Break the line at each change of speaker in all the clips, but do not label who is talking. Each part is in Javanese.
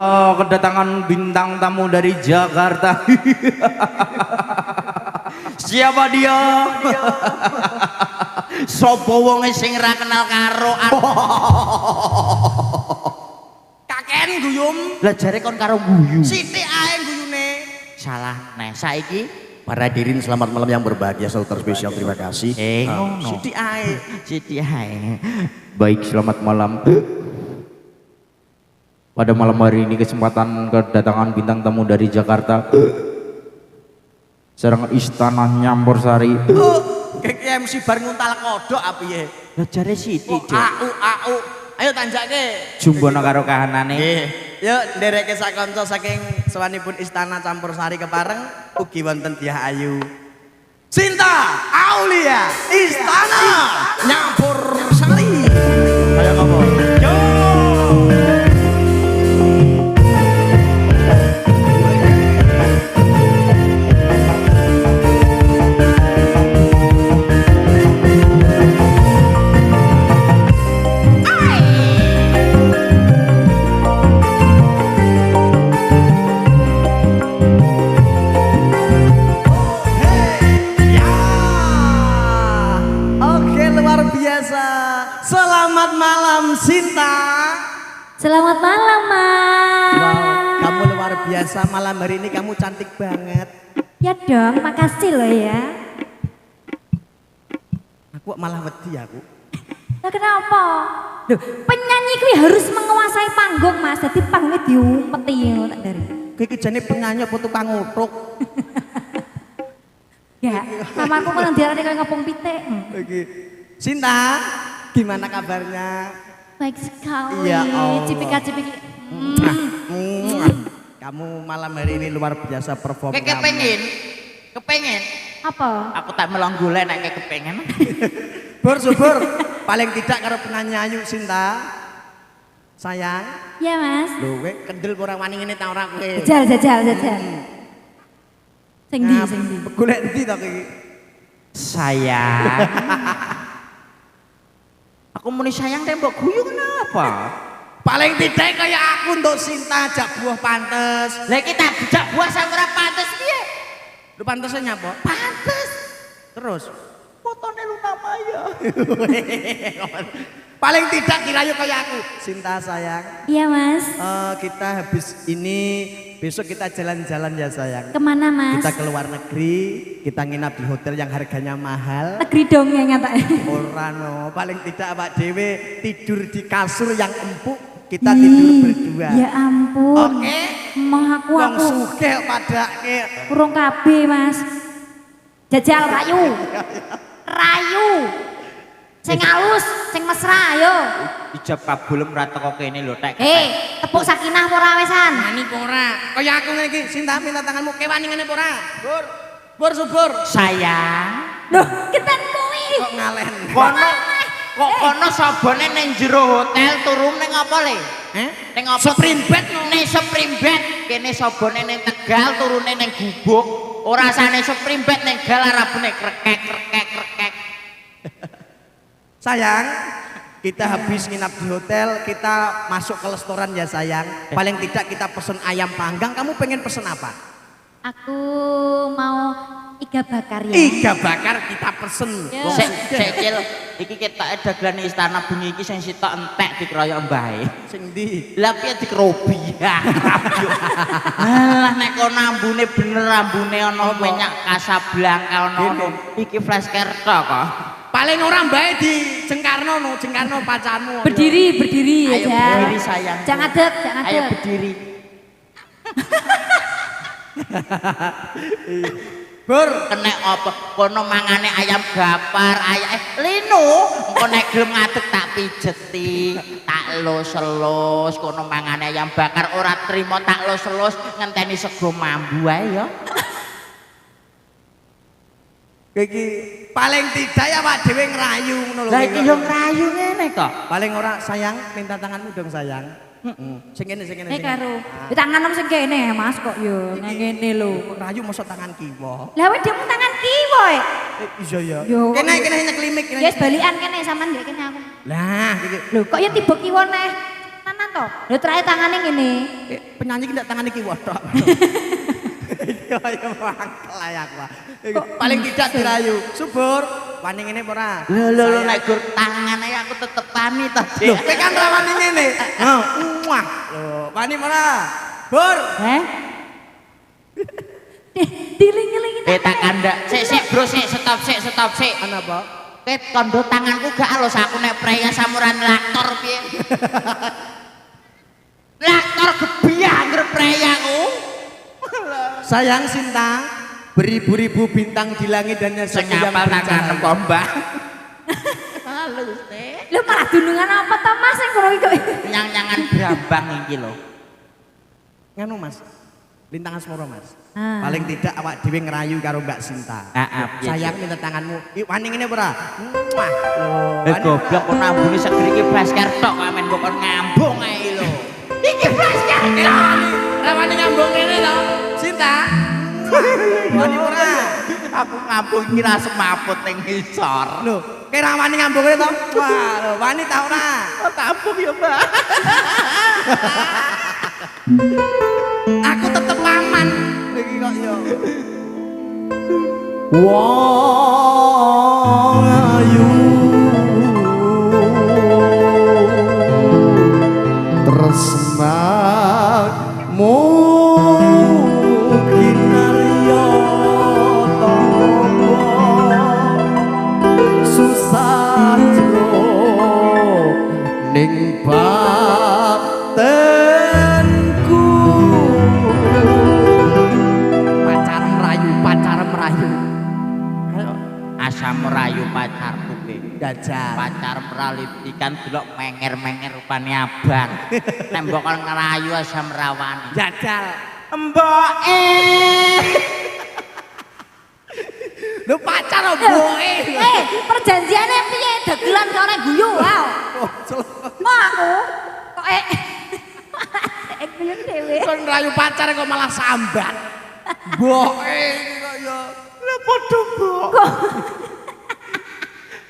Kedatangan bintang tamu dari Jakarta. Siapa dia? Sopo wonge sing ra kenal karo
Kaken guyum.
Lah jare kon karo guyu.
Sithik ae guyune.
Salah. Nah, saiki
para hadirin selamat malam yang berbahagia, saudara spesial, terima kasih.
ngono.
Sithik ae.
Sithik ae. Baik, selamat malam. Pada malam hari ini kesempatan kedatangan bintang tamu dari Jakarta. Serangan Istana Nyamporsari.
Kayak MC bar nguntal kodok apa ya?
Lah jare sithik, Cuk.
Au. Ayo tanjake.
Jumbono karo kahanane.
Nggih. Yuk ndereke sak kanca saking sawanipun Istana Campursari kepareng ugi wonten Dyah Ayu. Sinta Aulia Istana Campursari. Kayak apa? Yo. Selamat malam Sinta.
Selamat malam Mas.
Wow, kamu luar biasa malam hari ini, kamu cantik banget.
Ya dong, makasih loh ya.
Aku malah wedi aku.
Nah kenapa? Loh, penyanyi kuwi harus menguasai panggung Mas. Jadi panggungnya diumpeti ngono tak dari.
Kowe iki jane penyanyi apa tukang ngutruk?
Ya, sama aku kan diarani kayak ngopong pitik.
Iki. Sinta, gimana kabarnya?
Baik sekali.
Ya Allah.
Cipika-cipiki.
Kamu malam hari ini luar biasa perform kamu.
Kepengen.
Apa?
Aku tak melong golek nek kepengen.
Subur, paling tidak karo penyanyi ayu Sinta. Sayang.
Ya Mas.
Lho kowe kendel ora wani ngene ta ora kowe?
Jajal. Sing ndi?
Golek ndi to iki?
Sayang. Aku muni sayang tembok guyu kenapa?
Paling tidak kayak aku untuk Sinta jak buah pantes.
Lah kita jak buah sing ora pantes piye?
Lu pantesnya nyapa?
Pantes.
Terus
Fotone Luna Maya.
paling tidak dirayu kayak aku. Sinta sayang.
Iya Mas.
Kita habis ini besok kita jalan-jalan ya sayang.
Kemana Mas?
Kita ke luar negeri, kita nginap di hotel yang harganya mahal.
Negeri dong yang ngata.
Ora no, paling tidak Pak Dewe tidur di kasur yang empuk, kita tidur berdua.
Ya ampun.
Oke.
Mah aku
Wong sugih padake.
urung kabeh Mas. Jajal rayu. Sing halus, sing mesra ayo.
Ijab kabul ora teko kene lho tek.
Tepuk sakinah apa ora wesan?
Wani apa ora? Kaya aku ngene iki, Sinta minta tanganmu kewani ngene apa ora? Bur subur.
Sayang.
Loh, keten kuwi.
Kok ngalen?
Kono sabone ning jero hotel turu ning apa le? Ning apa?
Spring bed no.
Ning spring bed. Kene sabone ning Tegal turune ning Gubuk. Ora sane spring bed ning Gal arabune krek.
Sayang, kita habis nginap di hotel, kita masuk ke restoran ya sayang. Paling tidak kita pesen ayam panggang, kamu pengen pesen apa?
Aku mau iga bakar ya.
Iga bakar kita pesen.
Ya.
Cil, iki ketok dagelane istana bengi iki sing sitok entek dikeroyok mbahe.
Sing ndi?
Lah piye dikerobi? Alah nek kono ambune bener ambune ana minyak Casablanca ana. Iki flash kerto kok.
Paling orang baik di Jengkarno pacarmu.
Berdiri
Ayo
aja.
berdiri sayang.
Jangan adek.
Ayo berdiri.
Bur,
Kena apa? Kono mangane ayam gapar, lino. Engko nek gelem ngadeg tak pijeti, tak los-los. Kono mangane ayam bakar ora trimo tak los-los ngenteni sego mambu ae ya.
iki paling tidak ya Pak Dewe ngerayu ngono lho.
Lah iki yo ngrayu ngene kok.
Paling ora sayang, minta tanganmu dong sayang. Sing kene.
Karo. Di tangan sing kene Mas kok yo nang ngene lho.
Rayu mosok tangan kiwa.
Lah wis demu tangan kiwa.
Iya ya.
Yo.
Kene nyeklimik kene.
Yes balikan kene sampean ndek kene aku.
Lah iki
Lho kok ya tiba kiwa neh. Nanan to. Lho terakhir tangane ngene.
Penyanyi ki ndak tangan iki wotok. Kaya mangkel ayak Pak. Paling tidak dirayu. Subur, wani ngene apa ora?
Lho nek gur tangane aku tetep wani to, Dik.
Lho, kowe kan ra wani ngene. Muah. Lho, wani ora? Bur.
Heh. Diling-iling
Tak kandak. Sik bro, stop sik.
Ana apa?
Kowe tondo tanganku gak alus aku nek preya samuran laktor piye. Laktor gebiah anggere preyaku.
Sayang Sinta, beribu-ribu bintang di langit dan
Sing
yang
nyapal tangan
bercahaya.
apa, Mbah? Halus, Dik.
Lho malah dunungan apa to Mas sing kono iki?
Nyang-nyangan brambang iki lho.
Nganu Mas. Lintang asmara Mas.
Ah.
Paling tidak awak dhewe ngerayu karo Mbak Sinta. Sayang minta tanganmu. Iki wani ngene apa ora? Muah. Loh,
Goblok kok nambune seger iki blasker tok kok men kok ngambung ae lho. Iki blasker tok.
Wani ngambung ngene to. Sinta. Wani ora.
Aku ngambung kira semaput ning ngisor.
Lho, kira wani ngambung ngene to? Wah, lho, wani ta ora?
Ngambung ya, Mbak.
Aku tetep aman. Iki kok ya.
Wong ayu tresnamu kinarya tangga susah ning batenku
Pacar merayu.
Asam merayu pacarku kowe.
Gajah.
Pacar meralit ikan delok menger-menger rupane abang. Nembok kon ngerayu asam rawani.
Jajal.
Mboke.
Lho pacar mboke.
Perjanjiane piye? Dagelan kok ora guyu wae. Mau aku kok guyu dhewe.
Kon rayu pacar kok malah sambat. Mboke iki kok ya.
Lah padha mbok.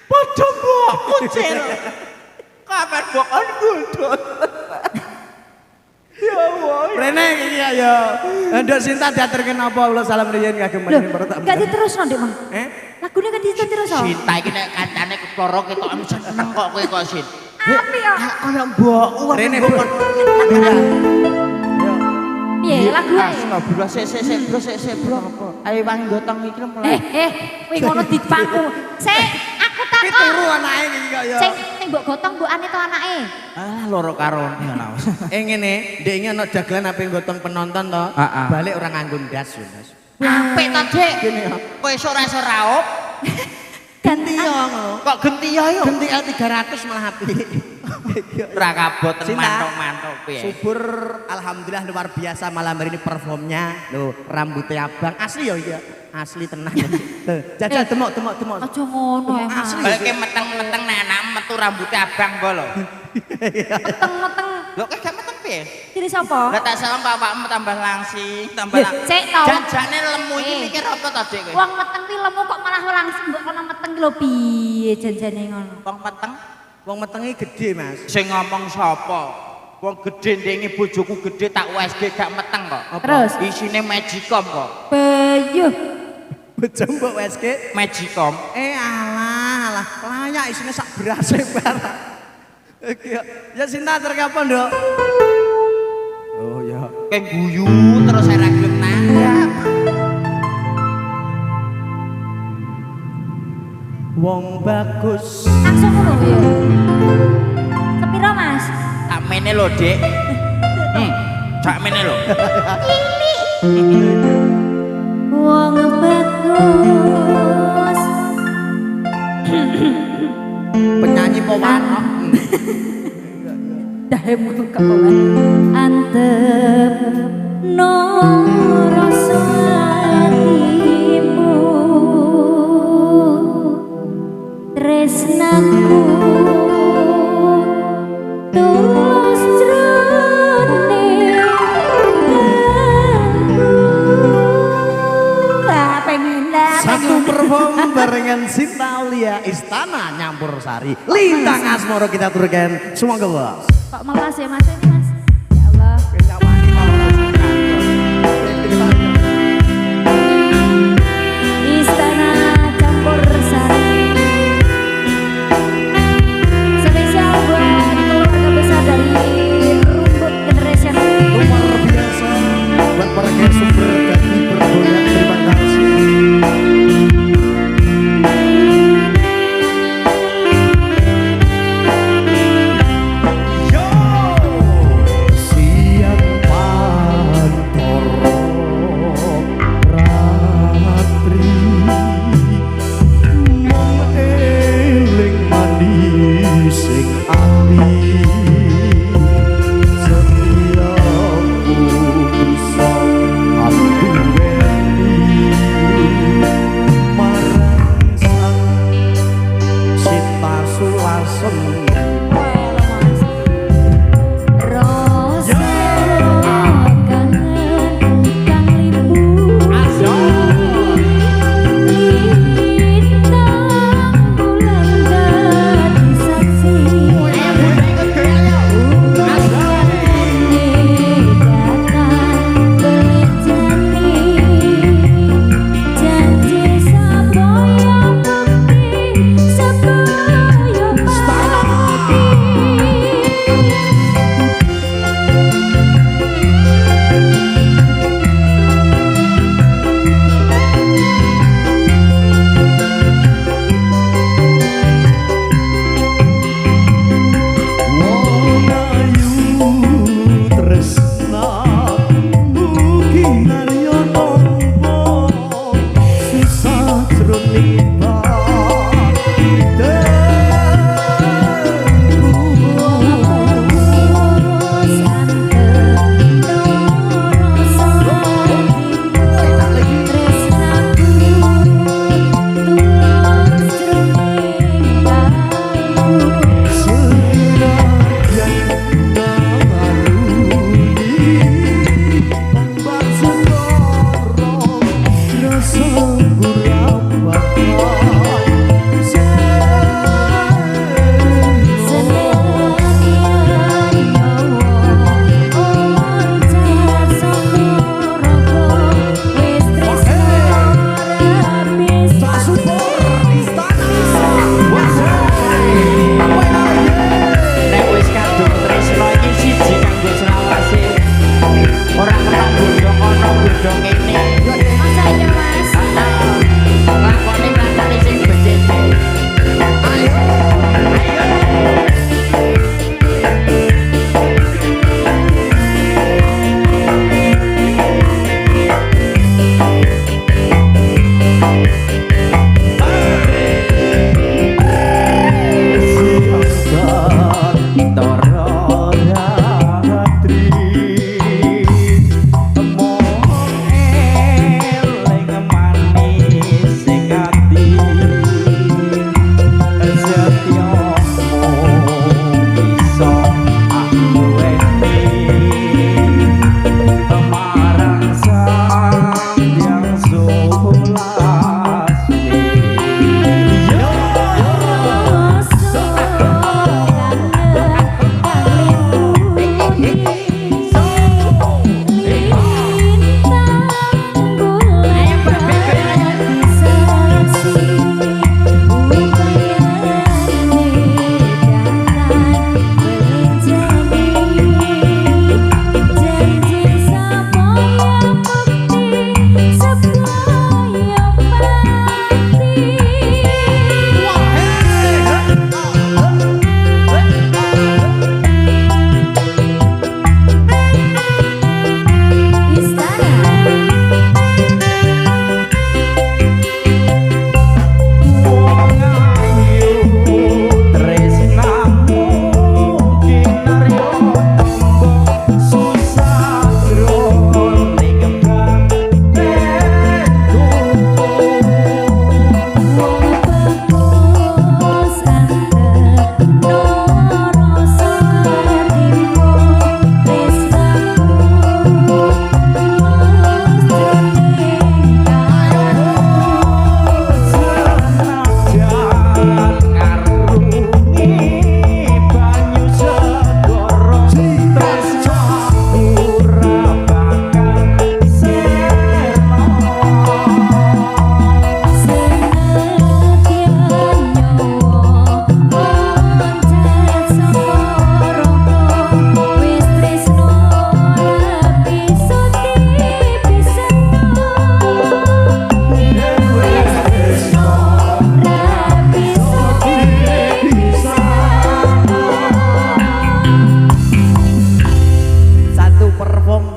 Padha mbok kucil. Kapan mbok kon gundut. Ya Allah.
Rene iki ya. Nduk Sinta diaturke napa kula salam riyen kagem
Lho,
panjenengan tak.
gak diterusno Dik, Mang. Lagune kan diterusno.
Cinta iki nek kancane ketara ketok seneng kok kowe kok Sin.
Api ya.
Kaya mbokku
Rene
mbok.
Bun.
Piye lagu ae?
Astagfirullah sik bro. Ayo wangi gotong iki mulai.
Kowe ngono dipangku. Sik, aku
Iki
takon.
turu anake iki kok ya.
Sing mbok gotong mbokane to anake.
Ah loro karone ana.
Ngene, ndek iki ana dagelan ape gotong penonton to.
Heeh.
Balik ora nganggo ndas yo, Mas.
Apik to, Dik. Kowe sore iso raup.
Ganti yo ngono.
Kok gentiya yo?
Ganti L300 malah apik.
Ora kabot
Sinta.
mantuk-mantuk piye.
Subur, alhamdulillah luar biasa malam hari ini performnya. Loh, rambutnya abang asli ya iya. Asli tenang. Tuh, jajal demok.
Aja ngono ya, Mas.
Asli.
Balik meteng-meteng nek anak metu rambutnya abang kok lho.
Meteng-meteng.
Lho kok gak meteng piye?
Kiri sapa?
Lah tak salam bapakmu tambah langsing, tambah
Lho, cek to.
Janjane lemu iki mikir apa to, Dik kowe?
Wong meteng ki lemu kok malah langsung mbok kono meteng ki lho piye janjane ngono.
Wong meteng
Wong metengi gede, Mas.
sing ngomong sapa? Wong gede ndengi bojoku gede tak USG gak meteng kok.
Terus
Isine Magicom kok.
Bayuh.
Bojo mbok WSG.
Magicom.
Alah, layak isine sak berase barang. Ya Sinta terkapon, Nduk. Oh ya.
Kayak guyu terus ora gelem nanggap.
Wong bagus.
Langsung ngono ya. Sepiro, Mas?
Tak mene lho, Dik. Cak mene lho.
Wong bagus.
Penyanyi pewarna.
Dahemu kepolan antep no rasa hatimu tresnaku tulus jroning
Satu perform barengan Sinta Aulia Istana Nyampur Sari Lintang Asmoro kita turunkan semua bos.
Kok melas ya Mas ini Mas? Ya Allah.
Kenyawani mau langsung kantor.
Istana Campur Sari. Spesial buat keluarga besar dari Rumput Generation.
Luar biasa buat para sumber dan bergoyang. Terima kasih.
Yo,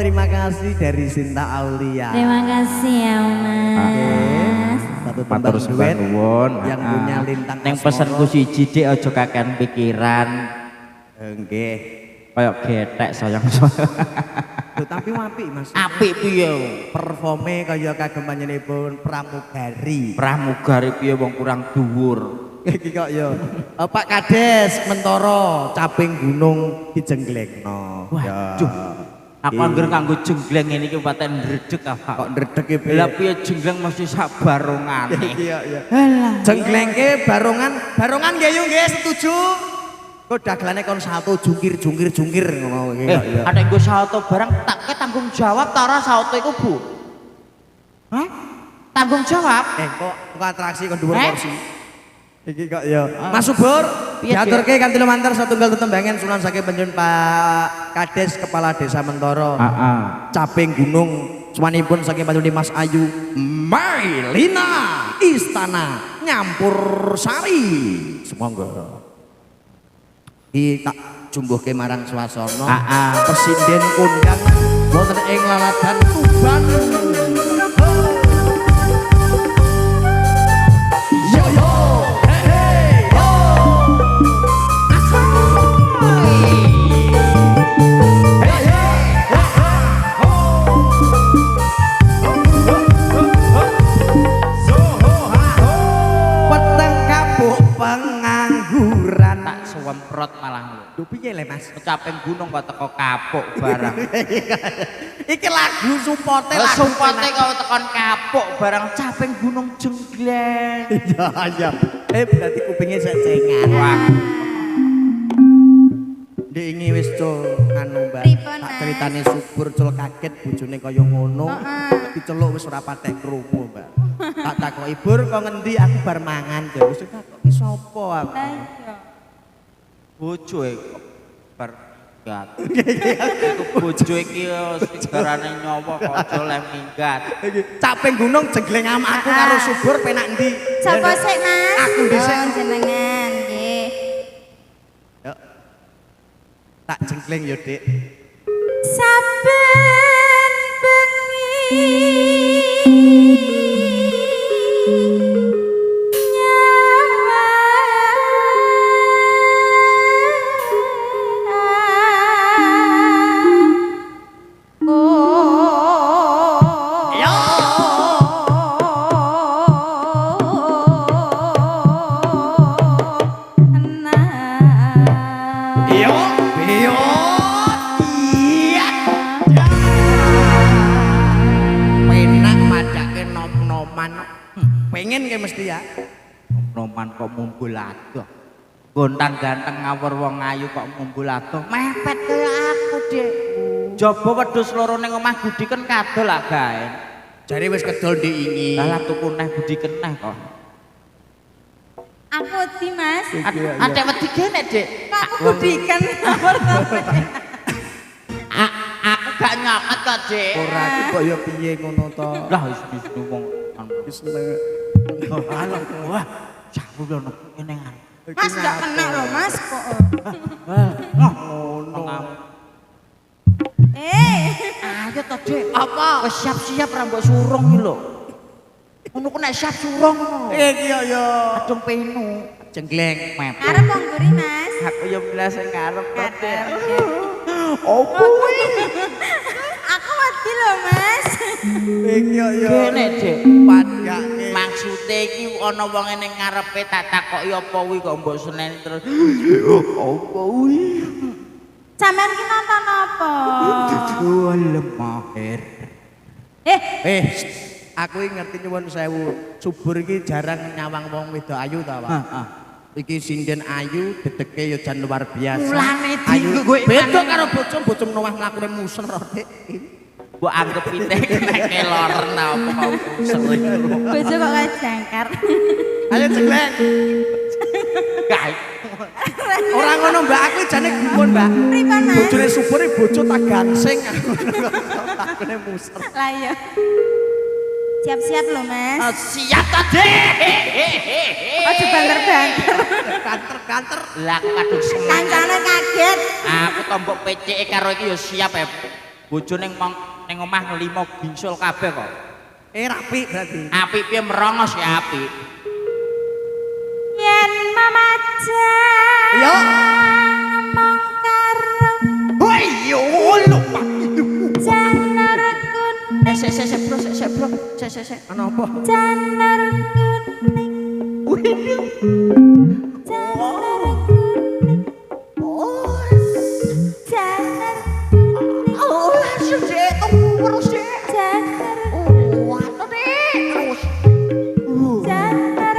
terima kasih dari Sinta Aulia.
Terima kasih ya Mas.
Satu
Matur
tembang
sembah
duet
nuwun.
yang punya lintang
Ning
asmara.
pesenku siji Dik aja kakean pikiran.
Nggih.
Kaya getek sayang-sayang.
Loh, tapi apik Mas.
Apik piye?
Performe kaya kagem panjenenganipun pramugari.
Pramugari piye wong kurang dhuwur.
Iki kok ya. Pak Kades Mentoro Caping Gunung dijengglengno.
Waduh. Aku anggere kanggo jenggleng ngene iki paten ndredeg apa.
Kok ndredeg e piye?
Lah piye jenggleng mesti sak barongane.
Iya iya. Jengglengke barongan nggih yo nggih setuju. Kok dagelane kon salto jungkir ngono iki.
Ada nggo salto barang tak tanggung jawab ta ora salto iku, Bu? Hah? Tanggung jawab?
Kok atraksi kon dhuwur
Eh?
kursi. Iki kok ya. Mas Subur,
Piye,
diaturke kanthi lumantar satunggal tetembangan sunan saking panjenengan Pak Kades Kepala Desa Mentoro.
Heeh.
Caping Gunung suwanipun saking panjenengan Mas Ayu Mailina Istana Nyampur Sari. Semonggo. Iki tak jumbuhke marang swasana. Presiden kondang wonten ing Laladan Tuban. Yo yo, hey hey yo. Hey hey, peteng kapuk pengangguran.
Tak sewemprot malah lho.
Lho piye le Mas?
Caping gunung kok teko kapuk barang.
Iki lagu supporte lagu.
Sumpate kok tekan kapuk barang caping gunung jenggleng.
Iya iya. Berarti kupingnya secengan.
Wah,
Diingi wis cul anu Mbak.
Pripun,
Tak
Mas?
ceritane subur cul kaget bojone kaya ngono. Diceluk wis ora patek krungu, Mbak. Tak takoki, "Bur, kok ngendi aku bar mangan?" Ya wis takoki sapa aku.
bojo e bar minggat. Iku bojo iki segarane nyawa kok aja leh minggat.
Caping gunung jenggleng amakku karo subur penak endi?
Sapa sik, Mas?
Aku dhisik.
Oh, jenengan nggih.
Yuk. Tak jenggleng yo, Dik.
Saben bengi
Yo, yo. Iya. Penak madake nom-noman. Pengen ke mesti ya.
Noman kok mumbul adoh. Gontang ganteng ngawur wong ayu kok mumbul adoh. Mepet kaya aku, Dik. Jaba wedhus loro ning omah Budiken kadol lah gae.
Jare wis kedol diingi.
Lah tuku neh Budiken neh kok.
Aku di Mas.
Adek wedi kene, Dik.
Kok aku budikan nomor
Aku gak nyokot kok, Dik.
Ora iki kok ya piye ngono to.
Lah wis wong
Wis seneng.
halo. Wah, jawu lho ngene kan.
Mas gak kena loh Mas kok.
Ngono.
Ayo to, Dik. Apa? Wis siap-siap ra mbok surung iki lho. Ngono ku nek siap surung ngono.
Iki yo.
Adung penu.
Jenggleng.
Mepet.
Arep wong guri Mas.
Aku ya belas sing ngarep kok, Dik.
Opo kuwi? Aku wedi lho Mas.
Iki yo.
Kene, Dik.
Padake.
Maksude iki ana wong ning ngarepe tak takoki apa kuwi kok mbok seneni terus. Apa kuwi?
Sampeyan ki nonton apa?
Mahir.
Aku iki ngerti nyuwun sewu. Subur iki jarang nyawang wong wedok ayu ta, Pak. Iki sinden ayu, dedeke yo jan luar biasa.
Mulane
Ayu
gue
beda karo bojo nomah mlakune muser, Dik.
mbok anggap pitik nek kelor napa kok sering.
Bojo kok kayak jangkar.
Ayo jenggleng.
Kae.
Ora ngono, Mbak. Aku jane gumun, Mbak.
Pripun Mas?
Bojone subur iki bojo tak gansing. Mlakune muser.
Lah iya. Siap-siap lho Mas.
Siap ta, Dik.
Aja banter-banter.
Kanter-kanter.
Lah aku kadung semangat.
Kancane kaget.
Aku tombok PCE karo iki ya siap ya. Bojone ning omah 5 bingsul kabeh kok.
Rapi berarti.
Apik piye merongos ya apik.
Yen mamaja
Yo.
ngomong karo
Woi yo lho Pak.
janar kuning
Sik bro. Sik.
Ana apa?
janar kuning janar kuning janar
Oh, langsung deh, terus deh.
janar
Waduh deh, terus.
janar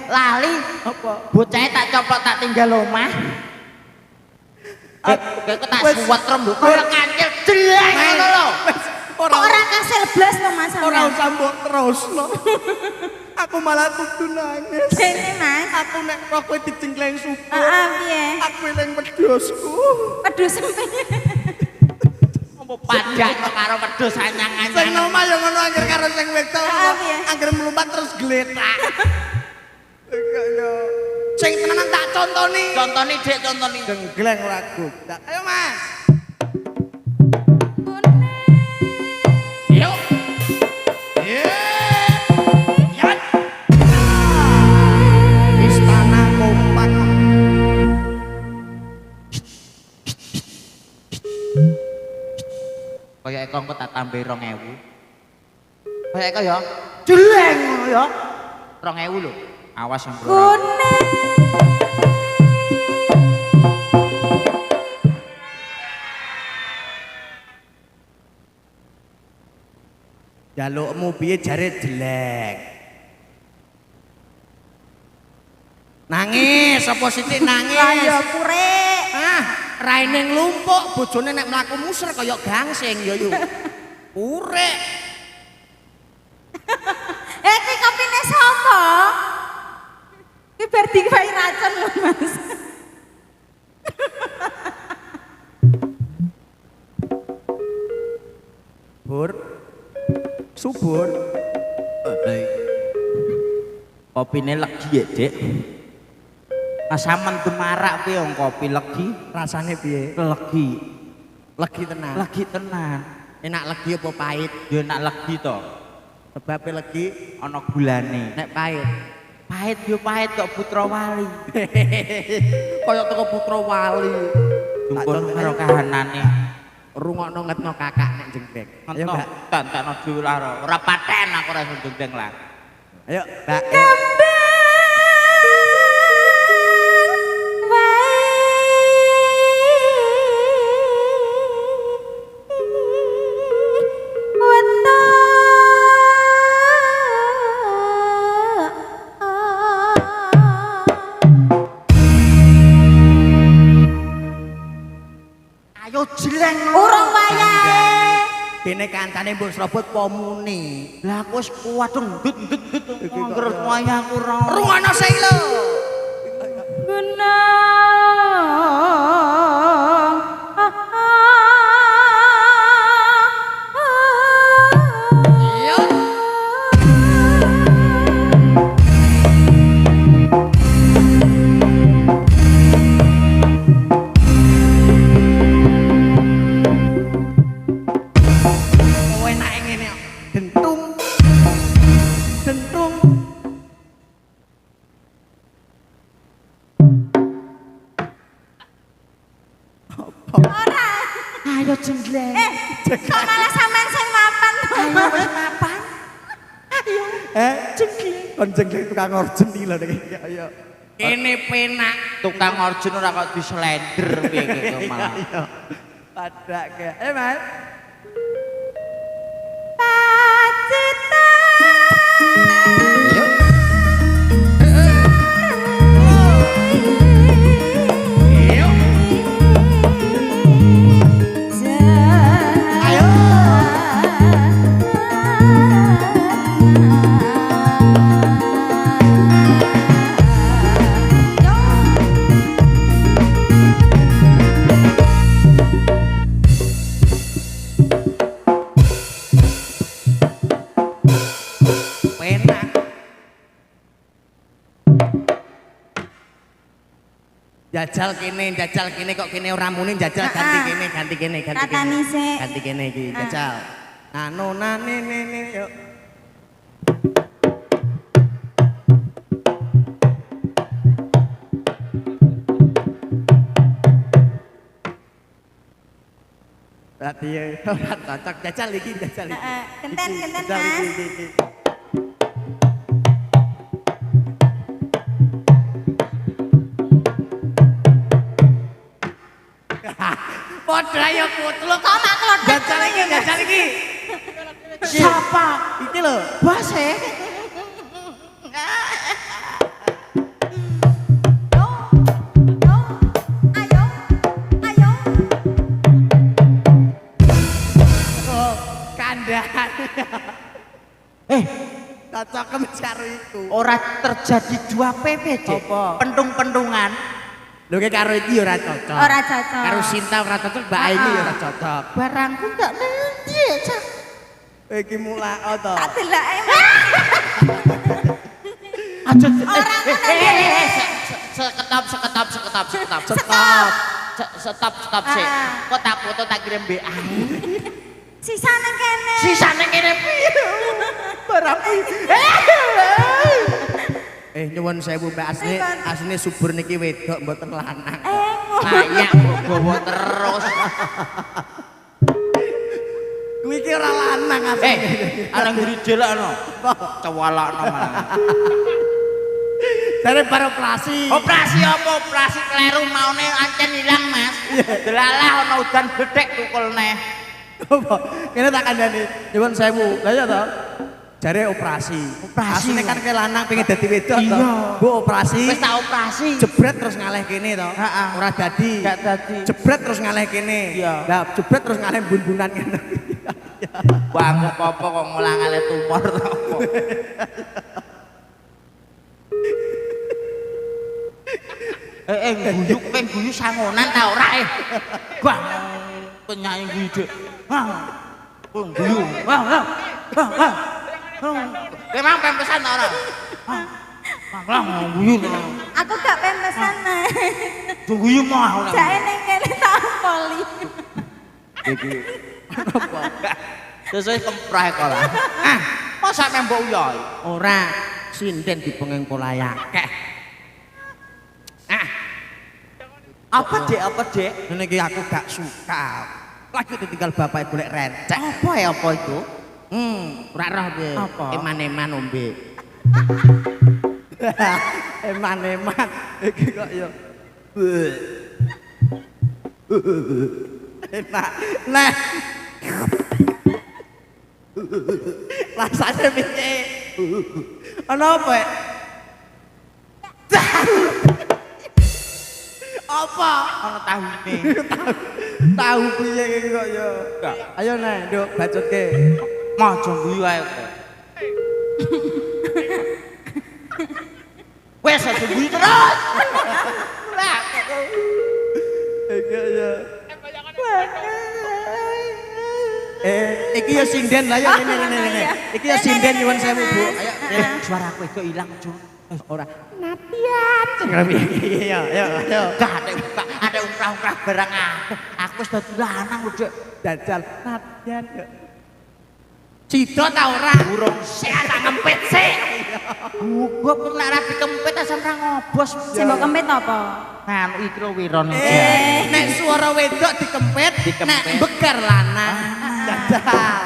Lali.
Apa?
Bocahnya tak coplok tak tinggal omah. Kok tak
Wes.
suwet rembuk kaya kancil jelek ngono lho.
Ora
Ora kasil blas to Mas.
ora usah mbok terusno. Aku malah kudu nangis.
Dene Mas.
Aku nek roh kowe dicengkleng subuh.
Heeh piye?
Aku eling wedhusku.
Wedhus sempe.
Apa padhak kok karo wedhus
Sing
anyang-anyang.
omah yo ngono angger karo sing wedok.
Ah, piye?
Angger mlumpat terus gletak. Kaya sing tenanan tak contoni.
Contoni Dik, contoni.
Genggleng lagu. Ayo Mas.
Yuk.
Yan. Istana kompak.
Kaya eko engko tak tambah 2000. Kaya eko ya. Jeleng ngono ya. 2000 lho. Awas yang bro.
Kuning.
Jalukmu piye jare jelek. Nangis apa sithik nangis?
Ayo purek.
Ah, raine nglumpuk, bojone nek mlaku muser kaya gangsing ya yo. Urek.
Iki kopine sapa? Iki bar dikai racun lho Mas.
Bur. Subur.
Kopine legi ya, Dik. Asamen demarak piye wong kopi legi?
Rasane piye?
Legi.
Legi tenan.
Legi tenan.
Enak legi apa pahit?
Ya nak legi to.
Sebabe legi
Ana gulane.
nek pahit.
Pahit yo pahit kok Putra Wali.
Kaya teko putra wali.
Dukun karo kahanane.
Rungokno ngetno kakak nek jenggrek. Ayo,
Entuk
Mbak.
tantekno dhewe laro. Ora paten aku ora iso jenggreng lah.
Ayo, Mbak.
Ayo jeleng.
Urung wayahe.
Dene kancane mbok serobot pomuni.
Lah aku wis kuat ndut. Angger wayahku ora.
Rungokno sing lho. Yo. Kowe enak ngene kok. Dentung. Dentung.
Ayo jengleng.
Kok malah sampean sing mapan to?
Ayo wis mapan.
Jengking. Kon jengking tukang orjen iki lho nek ayo. Kene penak.
Tukang orjen ora kok dislender piye gitu malah.
Ayo. Padak ke. Mas.
Yuk.
Ayo. Ayo. Jajal kene kok kene ora muni jajal ganti kene.
Katani sik.
Ganti kene iki jajal. Anu nane yuk. Berarti ora cocok jajal iki.
Kenten
Jajal
Mas.
iki. Padha ya putluk kok mak klothek. Jajal iki.
Siapa?
Iki lho.
Base.
Ayo.
Oh, kandahan. Cocok karo iku.
Ora terjadi 2 PP, Dek.
Apa?
Pendung-pendungan.
Lho ki karo iki ora cocok.
Ora cocok.
Karo Sinta ora cocok, Mbak Aini ora cocok.
Barangku ndak nanti, Cak.
Iki mulak to.
Tak delake.
Aja
Orang
seketap. Stop sih.
Ah.
Kok tak foto tak kirim BA.
Sisane kene.
Sisane kirim piye? Barangku.
Nyuwun sewu Mbak asline subur niki wedok mboten lanang.
Kayak gowo terus.
Kuwi iki ora lanang asline.
Ana nguri jelakno. Cewalakno malah.
Dari bar operasi.
Operasi apa? Operasi kleru maune ancen ilang, Mas. Delalah ana udan gedhek tukulne.
Apa? Kene tak kandhani. Nyuwun sewu. Lah ya to. Jare operasi. Asline kan ke lanang pengen dadi wedok to. Bu operasi.
Wis tak operasi.
Jebret terus ngalih kene to. Ora dadi.
Gak dadi.
Jebret terus ngalih kene.
Iya.
Lah jebret terus ngalih bun-bunan kene.
Bang apa kok ngulangale tumor to apa? Guyu sangonan ta ora Bang penyanyi guyu Dek. Guyu. Memang pempesan ta ora? Lah guyu to.
Aku gak pempesan.
Guyu mah ora.
Jake ning kene tak poli.
Iki apa?
Sesuai kemprah kok lah. Masa mbok uyoi?
Ora sinden dipenging polayake.
Apa Dek?
Ngene iki aku gak suka. Lagi ditinggal bapak golek rencek.
Apa ya apa itu?
Ora roh piye?
Apa?
Eman-eman ombe. Eman-eman iki kok ya. Enak. Nah. Rasane piye? Ana apa? Apa?
Ana tahune.
Tahu piye iki kok ya. Ayo nek, Nduk, bacutke.
Mah aja guyu ae kok. Wes aja guyu terus. Lah.
Iki ya. Iki ya sinden lah ya ini. Iki ya sinden nyuwun sewu, Bu. Ayo,
Suaraku itu ilang, Cuk.
ora. Natian. Iya, ayo.
Gak ada umrah-umrah barang aku wis dadi lanang lho, Dek.
Jajal natian. Cida ta ora?
Burung sik tak ngempit sik. Gua kok nek ra dikempit asam ra ngobos.
Sing mbok kempit apa?
Anu iki lho Wiron.
Nek suara wedok dikempit, nek begar lanang. Jajal.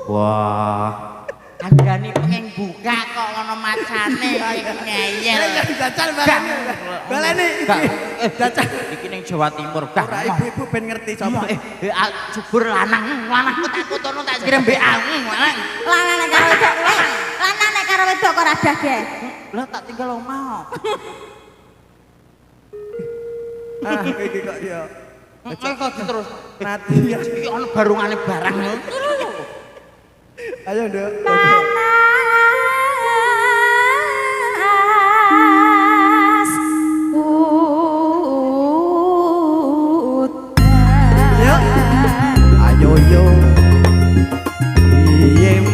Wah. Andani pengen buka kok ngono macane ngeyel.
Jajal baleni.
Jajal iki ning Jawa Timur gak.
Ora ibu-ibu ben ngerti sapa.
Subur lanangku tak fotono tak kirim BA lanang.
Lanang nek karo wedok. Lanang nek karo wedok kok ora dageh.
Lah tak tinggal omah.
Iki kok ya.
Kok terus
Natian.
iki ono barungane barang.
Ayo, Nduk.
Panas
Ayo yo. Iem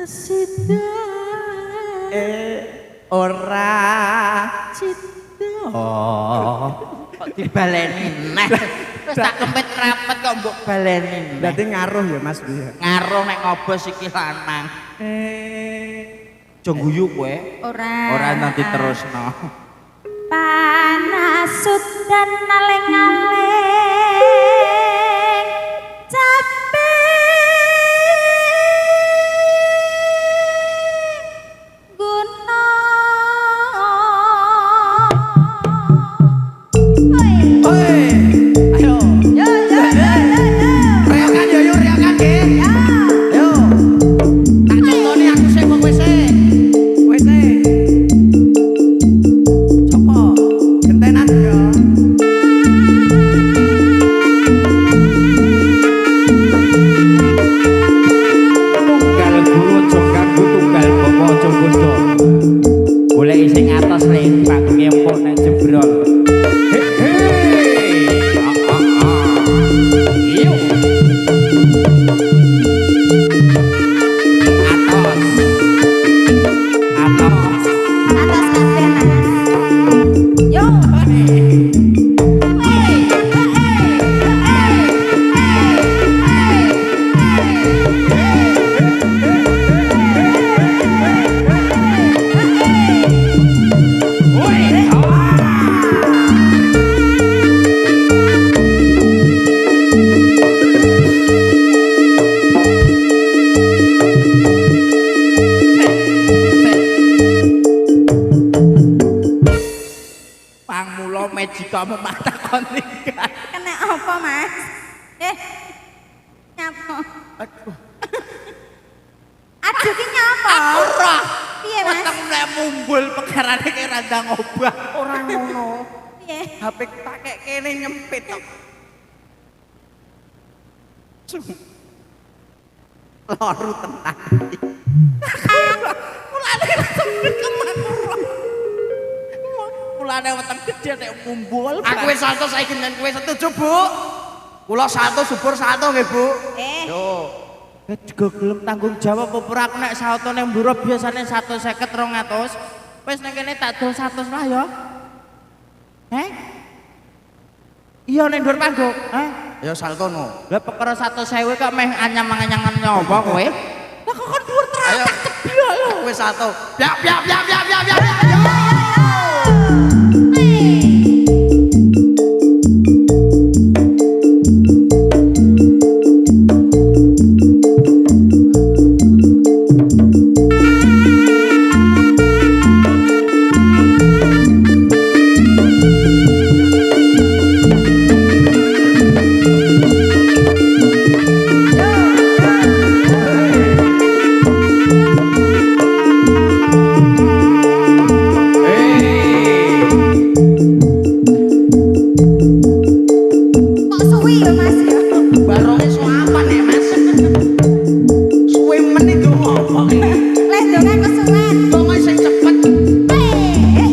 sida ora sida kok dibaleni neh wis tak kempit rapet kok mbok baleni neh
Berarti ngaruh ya Mas Bi.
ngaruh nek ngobos iki lanang aja guyu kowe ora nanti terusno
panasut dan aling-aling capek gunung
Oi, ayo. Reokan yo, reokan nggih. Yo. Tak contoni aku sing wong WC. WC. Sopo? Gentenan yo.
tunggal guru aja ganggu tunggal bapa aja bondo golek sing atos le panggung empuk nek jebrol iyo atos
atas kabeh Mas yo
pangmula Majika memaktakon nikah
kena apa Mas nyapa aduh ki nyapa
ora
piye Mas
weteng nek mumbul pegarane ki randang obah
Ora ngono.
piye
HP tak kek kene nyempit tok. Loru tenan.
mulane weteng gedhe nek mumbul
Aku wis salto saiki dan kowe setuju, Bu? Kula salto subur salto nggih, Bu. Yo.
juga gelem tanggung jawab apa ora aku nek sautone mburo biasane 150 200 wis nek kene tak dol 100 lah ya iya nek ndur panggung
Ya salto no.
lah perkara 100.000 kok meh anyam-anyangan nyoba kowe lah kok kon dhuwur
Ayo.
teratak ceblok lho
Kowe salto. Biak biak biak biak biak biak.
kok suwi ya Mas ya
Baronge so apa nek, Mas? Suwe menit yo apa iki?
lek dongan kesuwen
Dongo sing cepet.
Hey!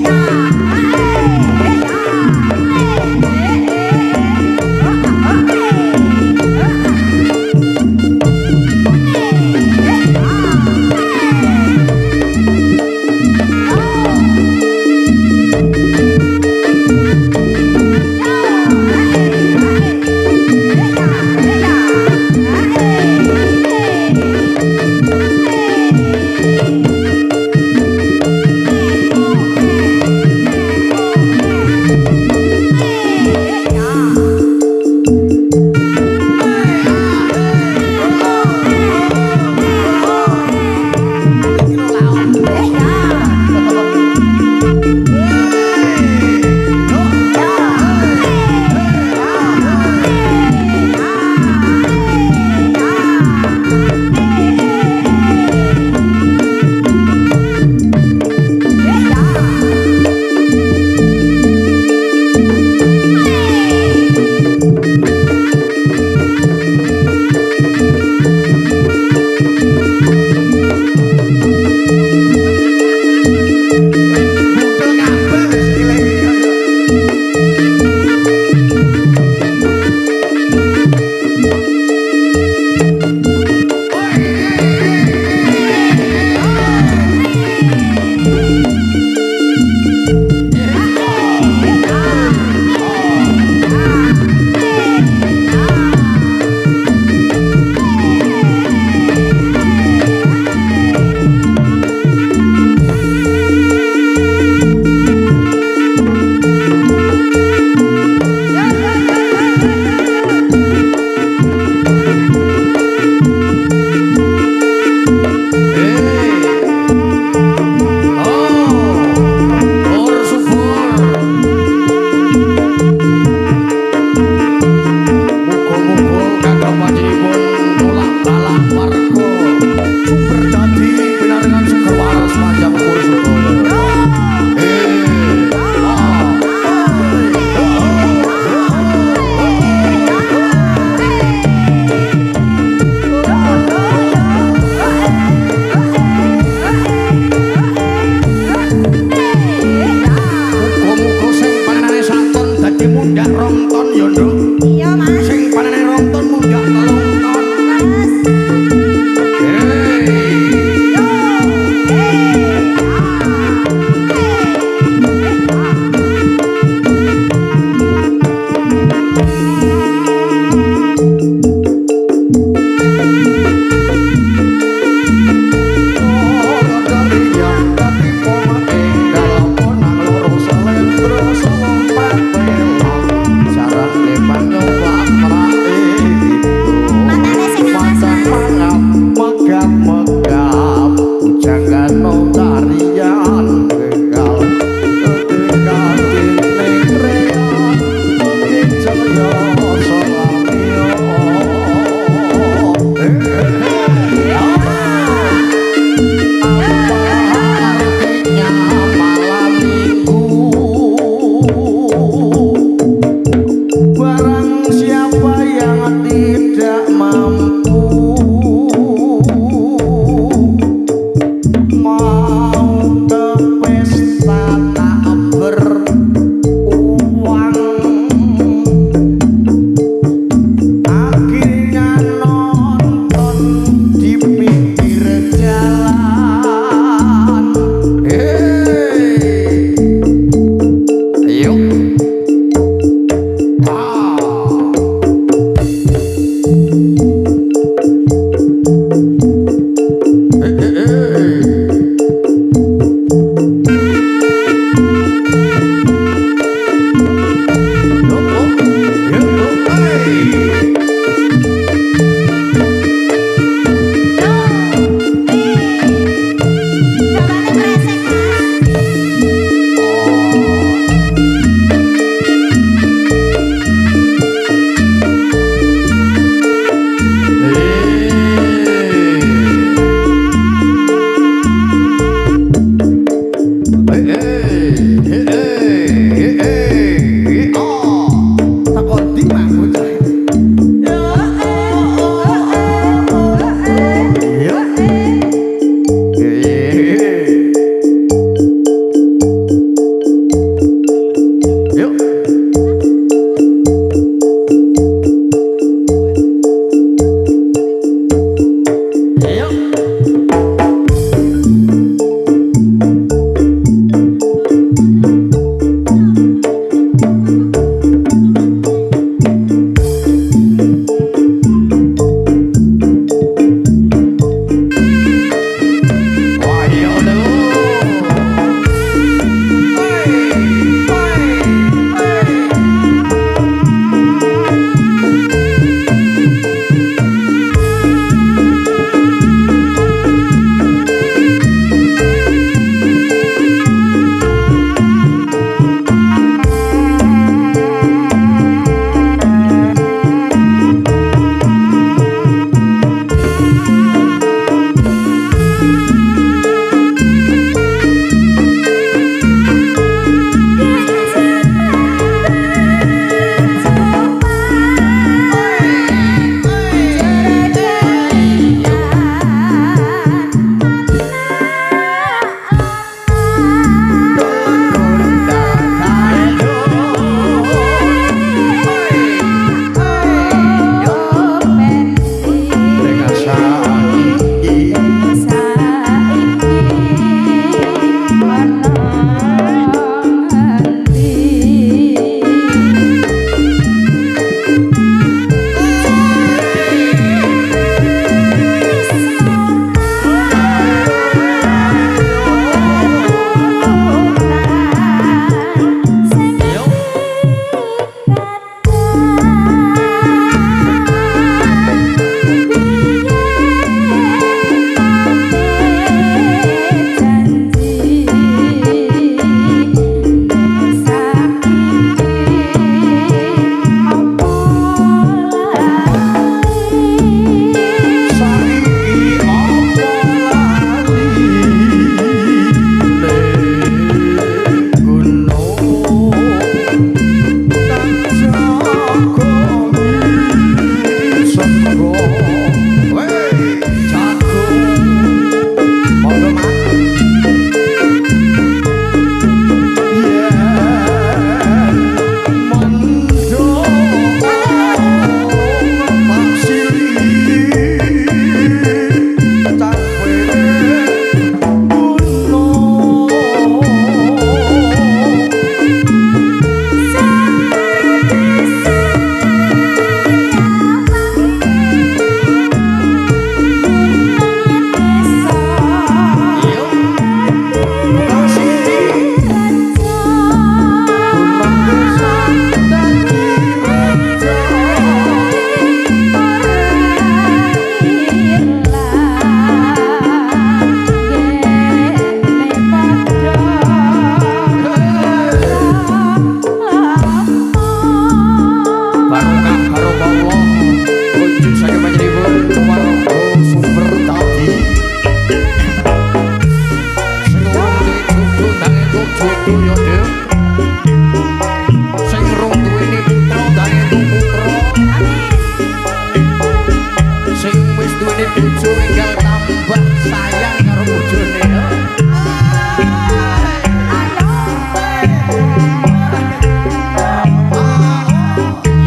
tambah sayang karo bojone.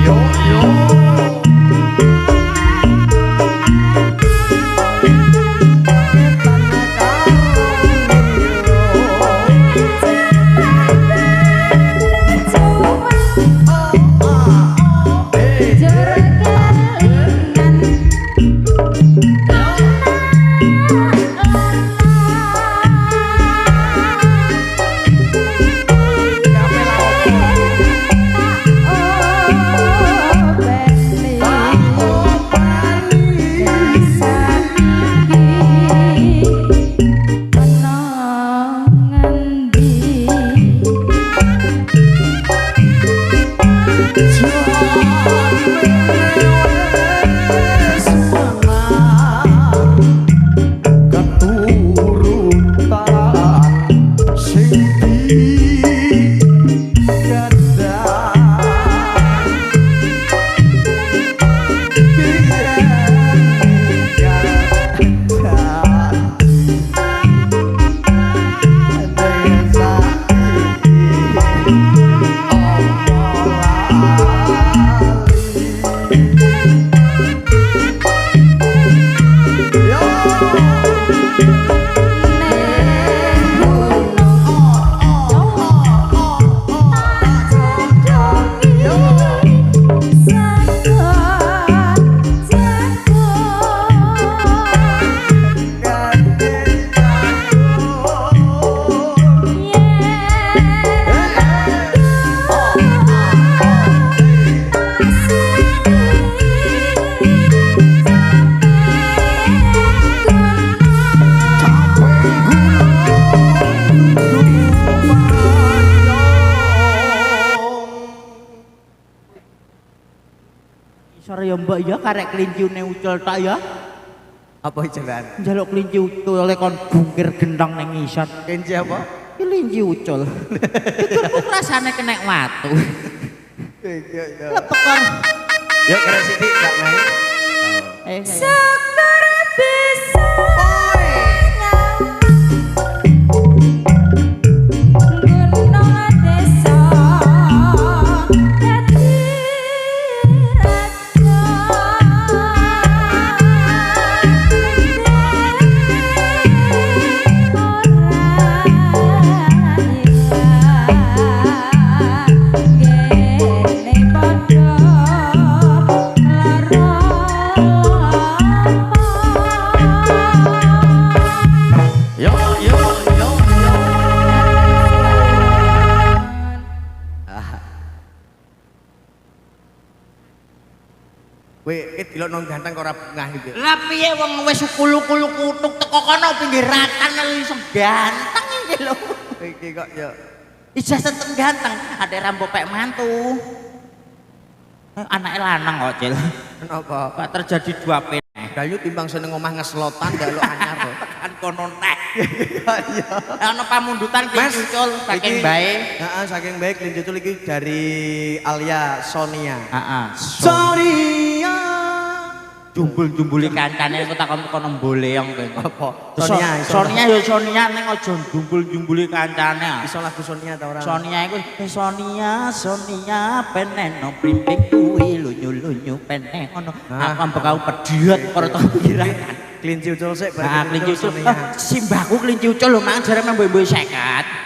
Yo yo.
Isor ya mbak ya karek kelinciune ucul tak ya.
Apa ijaran?
Njaluk kelinci ucul oleh kon bungkir gendang ning ngisor.
Kenci apa?
Kelinci ucul. Itu rasane kenek watu.
Iya iya.
Lepekon.
Yuk keren sithik gak main.
Syukur bisa gunung desa dadi
Yo yo yo yo. Kowe iki delok nang ganteng kok ora bungah iki.
Lah piye wong wis kulu-kulu kutuk teko kono pinggir ratan iso ganteng iki lho.
Iki kok yo.
Ijazah ten ganteng, adek rambo pek mantu. Anake lanang kok, Cil.
Kenapa?
Kok terjadi dua pen.
Dayu timbang seneng omah ngeslotan njaluk anyar to.
Kan kono nek.
Iya.
Ana pamundutan
Mas,
ki muncul saking
iki-
bae.
Heeh, saking baik Kelinci Ucul iki dari Alia Sonia.
Heeh.
Sonia.
Jumbul-jumbuli kancane aku takon kono mboleong kowe.
Apa?
Sonia,
Sonia,
Sonia ya Sonia ning aja jumbul-jumbuli kancane.
Iso lagu Sonia ta ora?
Sonia iku Sonia, Sonia peneno primping kuwi lunyu-lunyu peneng ngono.
Ah.
Aku ambek pedhiot karo tak pikiran.
Kelinci Ucul sik
Nah, kelinci ucul.
Sonia.
Simbahku kelinci ucul lho, mang jare mbok-mbok 50.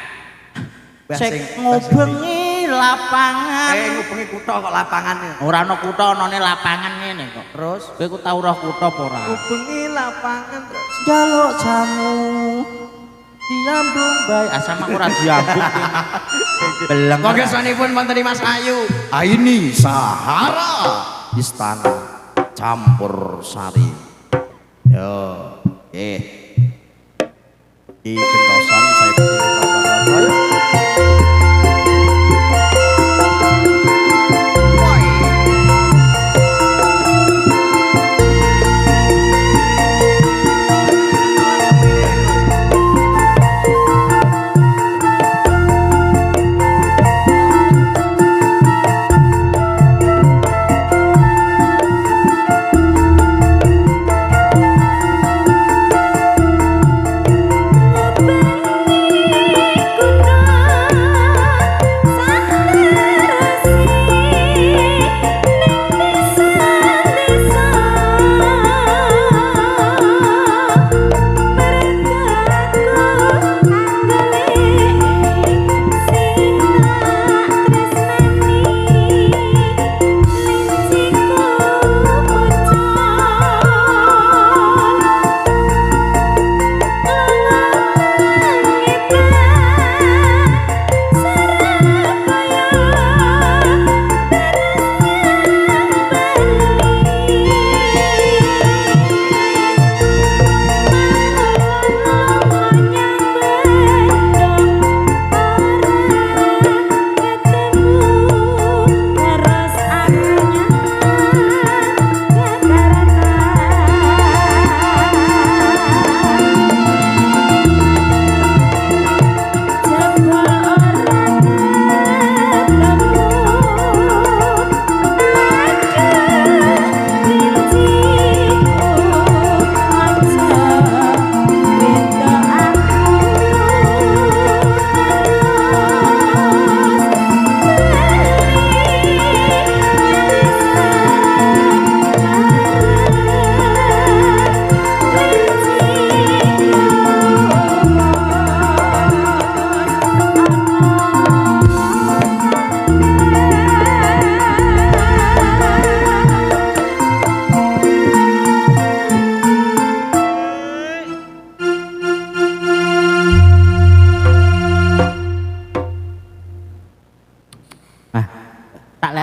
Sing ngubengi lapangan.
Ngubengi kutha kok lapangane.
Ora ana kutha anane lapangan ngene kok.
Terus
Kowe ku tau roh kutha apa ora?
ngubengi lapangan terus.
Jaluk jamu. Diambung bae. Asam aku ora diambung. Beleng.
Pungkasanipun wonten Mas Ayu. Aini Sahara Istana Campur Sari. Yo, Iki gentosan saya pilih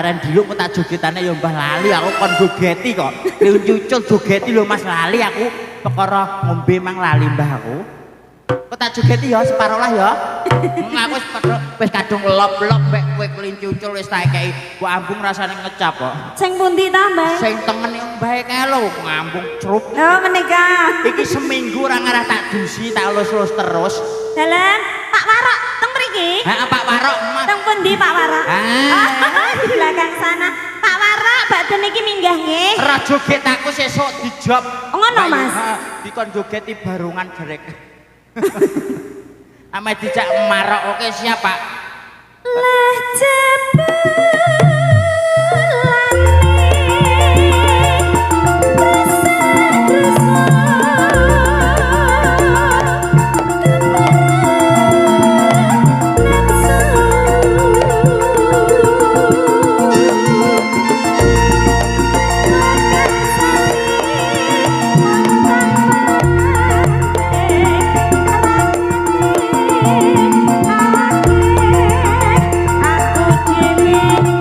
leren diluk tak jogetane ya mbah lali aku kon jogeti kok. Cucul jogeti lho Mas lali aku perkara ngombe mang lali mbah aku. Kok tak jogeti ya separo lah ya. Aku wis kadung lop-lop mek kowe klincucul wis tak kei. Kok ambung rasane ngecap kok.
Sing pundi ta, Mbah?
Sing tengen yang bae kae lho ngambung cerup.
Oh, menika.
Iki seminggu ora ngarah tak dusi tak lus-lus terus.
Dalan, Pak Warok teng mriki.
Heeh Pak Warok, Mas.
Teng pundi Pak Warok? Di belakang sana. Pak Warok, badhe niki minggah nggih.
Ora joget aku sesuk dijob.
Ngono, Mas.
Dikon jogeti barungan jerek. Ame dijak marok oke siap Pak.
Lah aku dhewe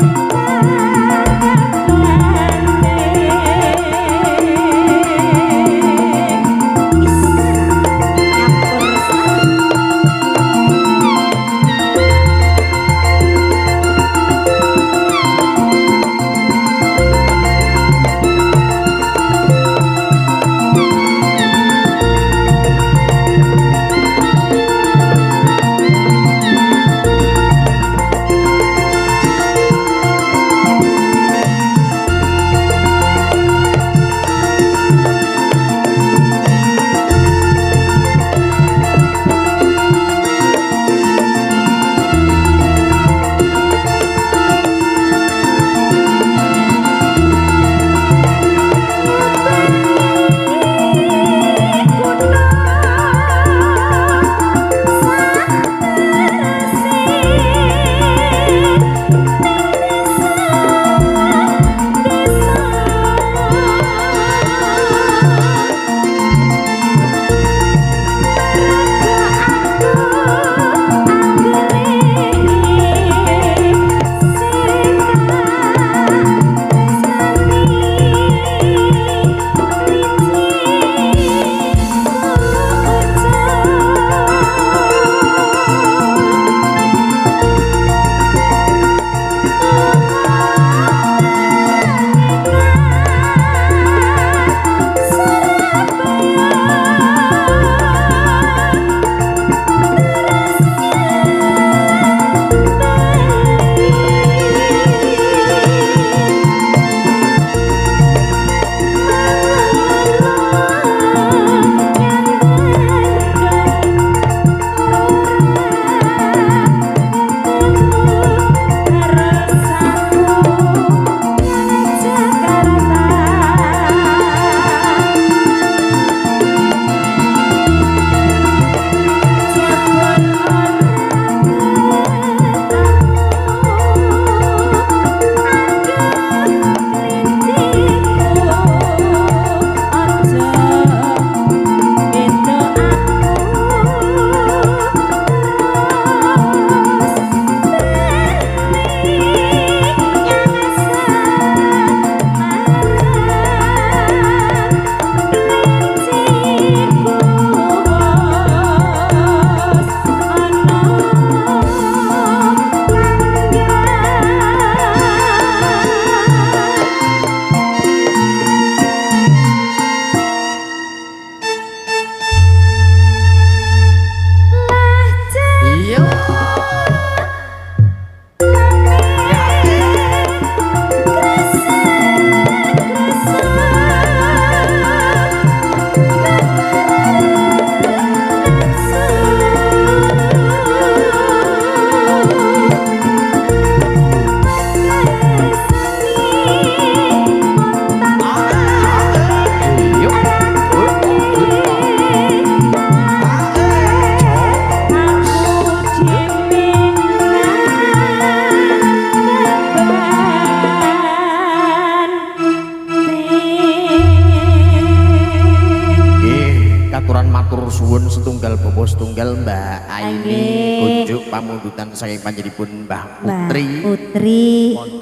setunggal bobo setunggal Mbak Aini
Nggih.
kunjuk pamundutan saking panjenenganipun Mbah
Mbak
Putri.
Putri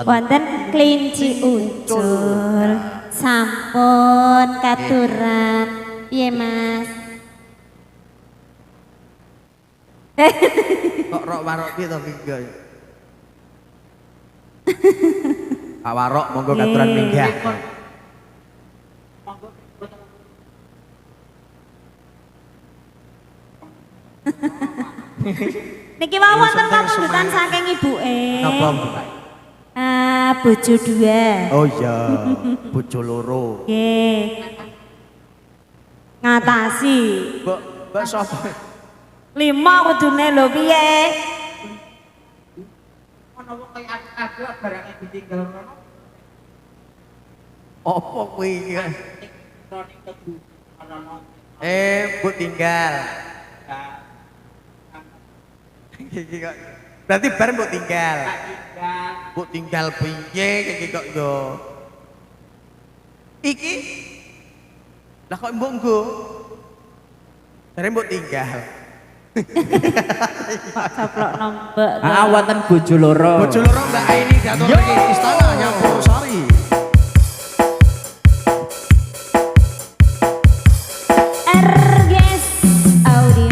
wonten kelinci uncul sampun katuran piye Mas
Kok rok warok piye to Mingga? Pak Warok monggo katuran minggah.
niki wau wonten pamundutan saking ibuke
Napa Mbak?
bojo dua
Oh iya, bojo loro.
nggih ngatasi
Mbak sapa?
5 kudune lho piye
Apa kuwi? Bu tinggal. Iki kok. Berarti bar mbok tinggal. Bu tinggal piye iki kok yo. Iki. Lah kok mbok nggo? Jare mbok tinggal.
Coplok nombok
wonten bojo loro.
Bojo loro Mbak Aini diatur iki istana Nyampur Sari.
RGS Audio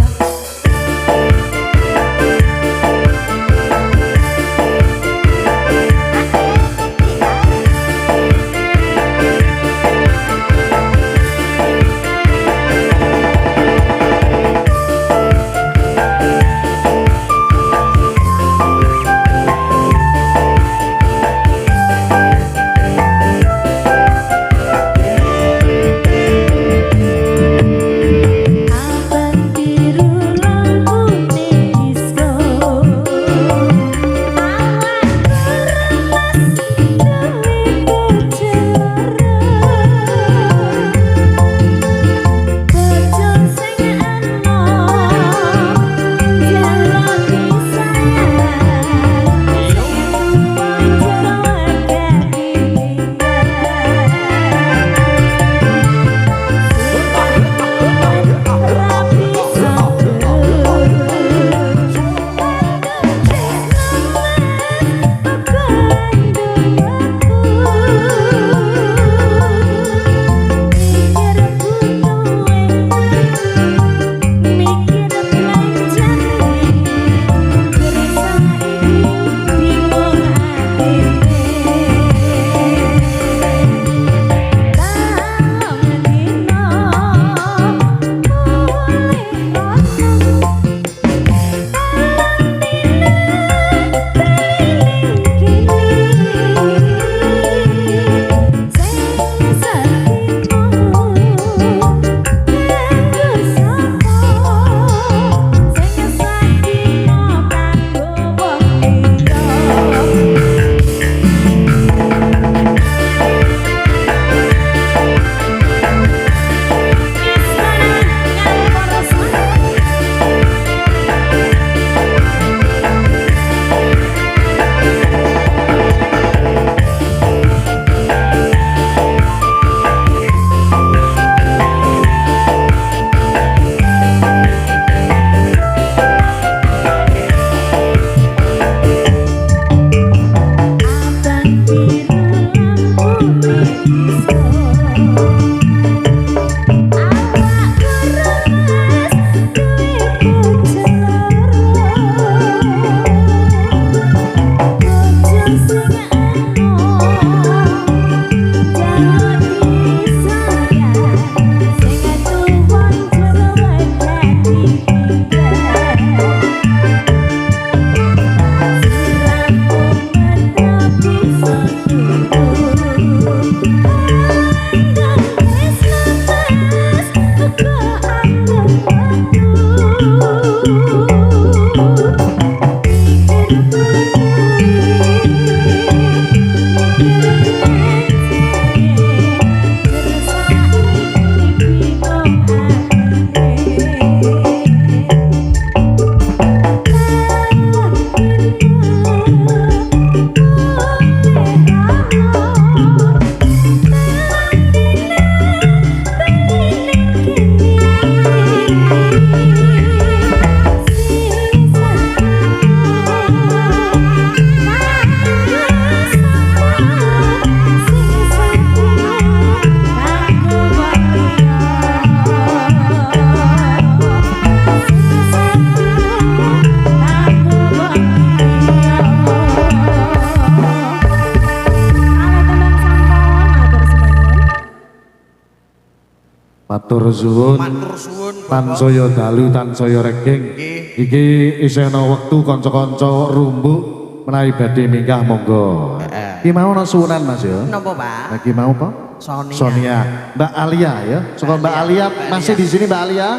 Matur suwun.
Matur suwun
Tansaya dalu tansaya regeng.
Nggih.
Iki isih ana wektu kanca-kanca rumbuk menawi badhe minggah monggo. Iki mau ana suwunan Mas ya.
Napa Pak?
Lagi mau apa?
Sonia.
Sonia. Mbak Alia ya. Saka Mbak Alia masih di sini Mbak Alia.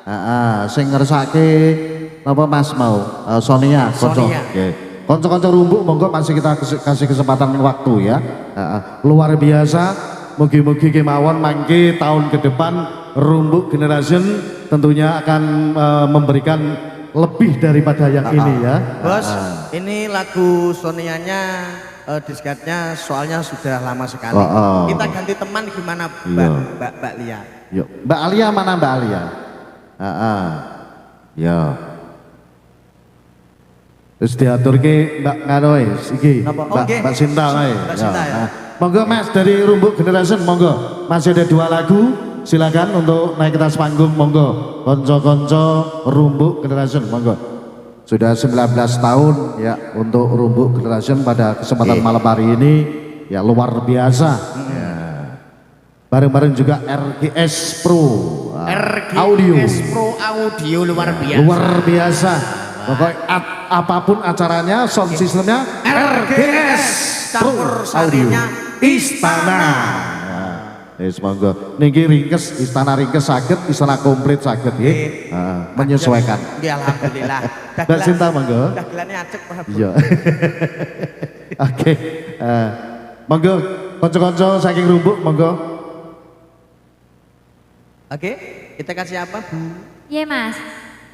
Heeh, sing ngersake napa Mas mau? Sonia, kanca.
Sonia.
Nggih. Kanca-kanca rumbuk monggo masih kita kasih kesempatan waktu ya. Luar biasa. Mugi-mugi kemawon mangke tahun ke depan Rumbuk Generation tentunya akan memberikan lebih daripada yang ini ya.
Bos, ini lagu Sonianya disketnya soalnya sudah lama sekali. Kita ganti teman gimana Mbak Lia?
Yuk, Mbak Alia mana Mbak Alia? Ya. Terus diaturke Mbak Nganoe, iki Mbak Sinta kae.
Mbak Sinta ya.
Monggo Mas dari Rumbuk Generation monggo. Masih ada 2 lagu. Silakan untuk naik ke atas panggung monggo. Konco-konco Rumbuk Generation monggo. Sudah 19 tahun ya untuk Rumbuk Generation pada kesempatan malam hari ini ya luar biasa. Ya. Bareng-bareng juga RGS Pro Audio.
RGS Pro Audio luar biasa.
Luar biasa. Pokoknya apapun acaranya, sound systemnya
RGS campur sarinya Istana.
Wis monggo. Niki ringkes istana ringkes saged, istana komplit saged nggih. Menyesuaikan.
Nggih alhamdulillah.
Mbak Sinta monggo.
Dagelane acek Pak.
Iya. Oke. Monggo kanca-kanca saking Rumbuk monggo.
Oke, kita kasih apa Bu?
Iya Mas.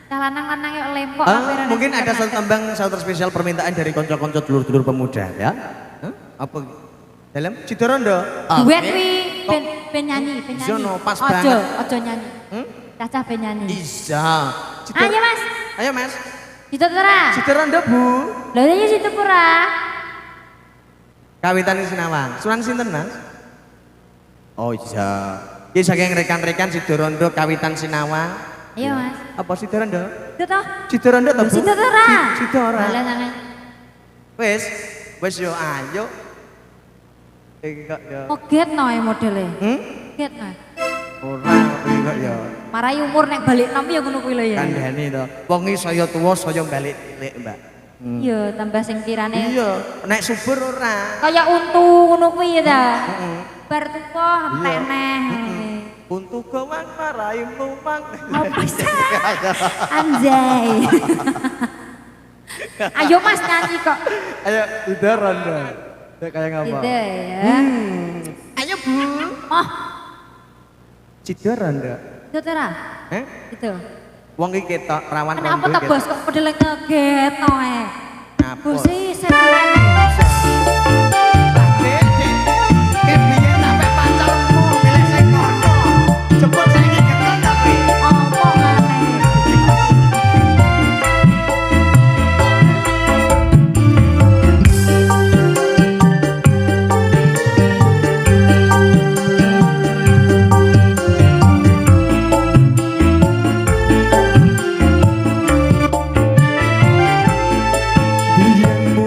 Cah lanang-lanang yuk lempok.
Mungkin ada satu tembang satu spesial permintaan dari konco-konco dulur-dulur pemuda ya. Apa? Dalam Cidorondo.
Duet wi ben nyanyi, ben nyanyi.
Zono, pas banget.
Ojo nyanyi. Cacah ben nyanyi.
Bisa.
Ayo Mas.
Ayo Mas.
Situ ora?
Cidorondo Bu.
Lha iya situ ora?
Kawitan Sinawang. Sunan sinten Mas? Oh iya. Iki saking rekan-rekan Cidorondo Kawitan Sinawang.
Ayo Mas.
Apa Cidorondo?
Itu toh.
Cidorondo to Bu?
Situ ora?
Situ ora.
Alah sangat.
Wes yo ayo. Enggak ya.
Oget no ya modelnya. Oget no.
Ora enggak ya.
Marai umur nek balik nom ya ngono kuwi lho ya.
Kandhani to. Wong iki saya tuwa saya balik cilik, Mbak.
Iya, tambah sing tirane.
Iya, nek subur ora.
Kaya untu ngono kuwi ya ta. Bar tuwa entek neh.
Untuk gawang marai lumang.
Apa sih? Anjay. Ayo Mas nyanyi kok.
Ayo Cidorondo. Kayak ngapa?
Gitu ya.
Ayo Bu.
Oh,
Cidorondo.
itu ora? Gitu.
Wong iki ketok rawan
Kenapa
rondo
tak bos kok pedele ngeget no
Ngapa?
Bos sih sentilan. Omongane.
Biyen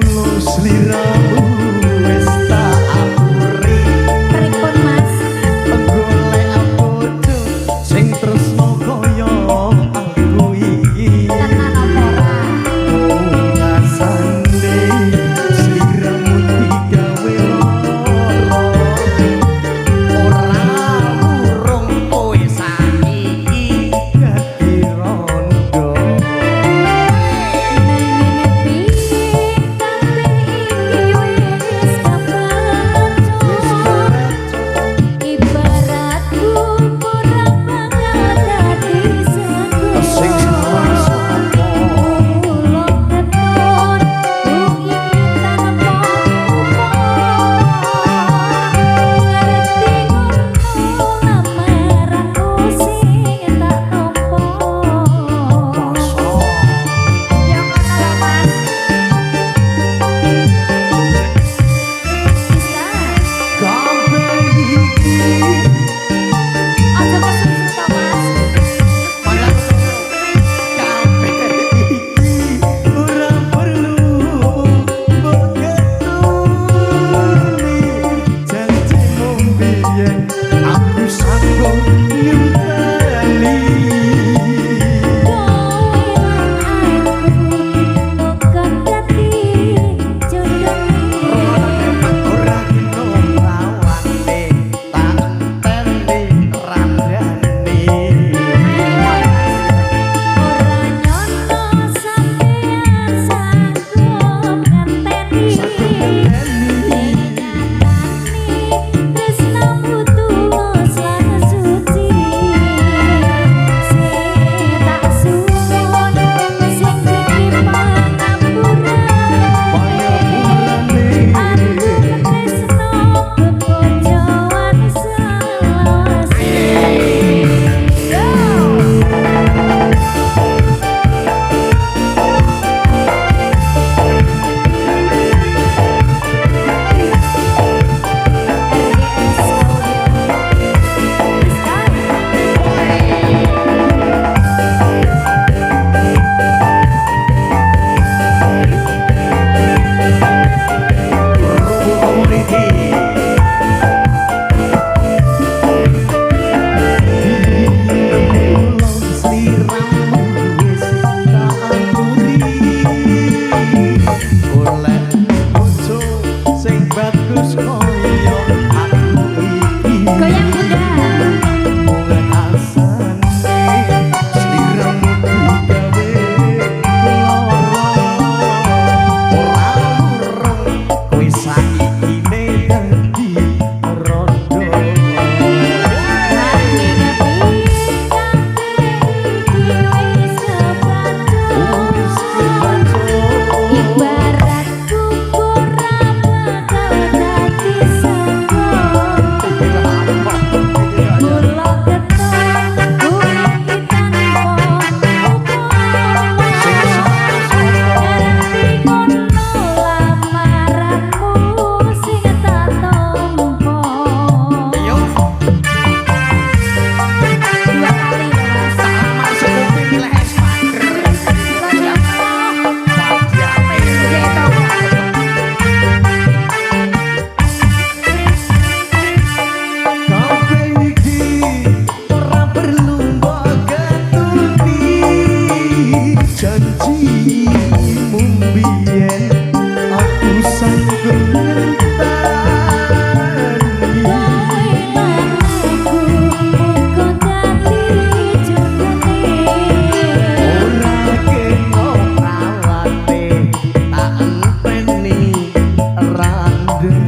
janjimu biyen aku sanggup ngenteni ora kena prawate tak enteni randeng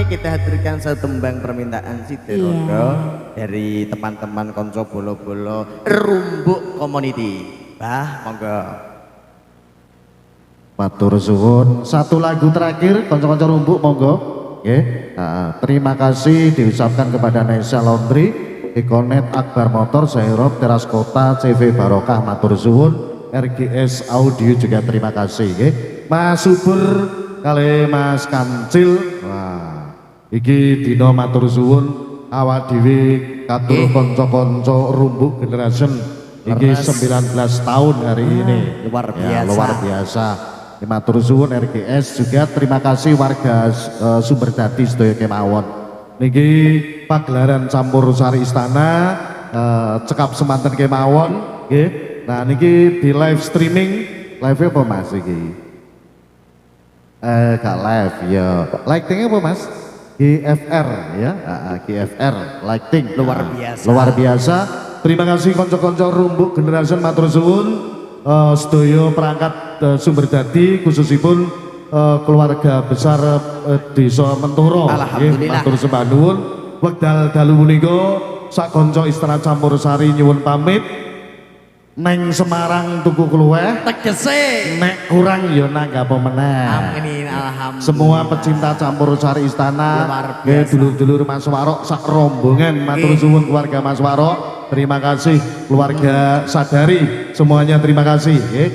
kita haturkan satu tembang permintaan Siderondo dari teman-teman konco bolo-bolo Rumbuk Community. Bah, monggo.
Matur suwun. Satu lagu terakhir konco-konco Rumbuk monggo. Nggih. Terima kasih diucapkan kepada Nesha Laundry, Econet, Akbar Motor, Zairop, Teras Kota, CV Barokah, matur suwun. RGS Audio juga terima kasih nggih. Mas Subur kali Mas Kancil. Wah. Iki dina matur suwun awak dhewe katur kanca-kanca Rumbuk Generation iki 19 tahun hari ini.
Luar biasa.
Ya, luar biasa. Matur suwun RGS juga terima kasih warga Sumberdadi sedaya kemawon. Niki pagelaran campur sari istana cekap semanten kemawon nggih. Nah niki di live streaming. Live apa Mas iki? Gak live ya. Lighting apa Mas? GFR ya, GFR lighting
Luar biasa.
luar biasa. Terima kasih konco-konco Rumbuk Generation matur suwun sedaya perangkat Sumberdadi khususipun keluarga besar Desa Mentoro.
Alhamdulillah.
Matur sembah nuwun. Wekdal dalu punika sak konco Istana Campur Sari nyuwun pamit. Neng Semarang tuku kluweh,
Tegese
nek kurang ya nangga apa meneh.
amin alhamdulillah.
Semua pecinta campur sari istana,
Luar biasa.
dulur-dulur Mas Warok sak rombongan matur suwun keluarga Mas Warok. Terima kasih keluarga Sadari, semuanya terima kasih nggih.